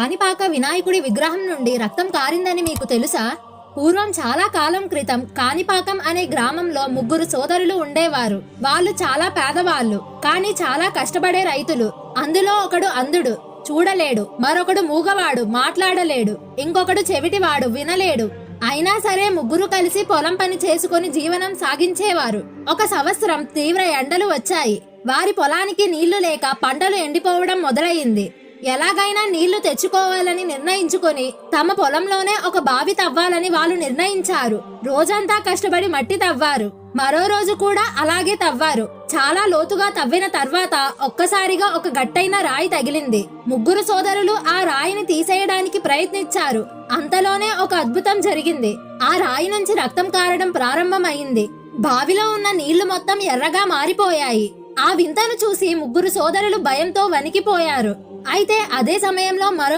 కాణిపాక వినాయకుడి విగ్రహం నుండి రక్తం కారిందని మీకు తెలుసా? పూర్వం చాలా కాలం క్రితం కాణిపాకం అనే గ్రామంలో ముగ్గురు సోదరులు ఉండేవారు. వాళ్ళు చాలా పేదవాళ్ళు, కానీ చాలా కష్టపడే రైతులు. అందులో ఒకడు అంధుడు, చూడలేడు. మరొకడు మూగవాడు, మాట్లాడలేడు. ఇంకొకడు చెవిటివాడు, వినలేడు. అయినా సరే ముగ్గురు కలిసి పొలం పని చేసుకుని జీవనం సాగించేవారు. ఒక సంవత్సరం తీవ్ర ఎండలు వచ్చాయి. వారి పొలానికి నీళ్లు లేక పంటలు ఎండిపోవడం మొదలయ్యింది. ఎలాగైనా నీళ్లు తెచ్చుకోవాలని నిర్ణయించుకొని తమ పొలంలోనే ఒక బావి తవ్వాలని వాళ్ళు నిర్ణయించారు. రోజంతా కష్టపడి మట్టి తవ్వారు. మరో రోజు కూడా అలాగే తవ్వారు. చాలా లోతుగా తవ్విన తర్వాత ఒక్కసారిగా ఒక గట్టైన రాయి తగిలింది. ముగ్గురు సోదరులు ఆ రాయిని తీసేయడానికి ప్రయత్నించారు. అంతలోనే ఒక అద్భుతం జరిగింది. ఆ రాయి నుంచి రక్తం కారడం ప్రారంభమైంది. బావిలో ఉన్న నీళ్లు మొత్తం ఎర్రగా మారిపోయాయి. ఆ వింతను చూసి ముగ్గురు సోదరులు భయంతో వణికిపోయారు. అయితే అదే సమయంలో మరో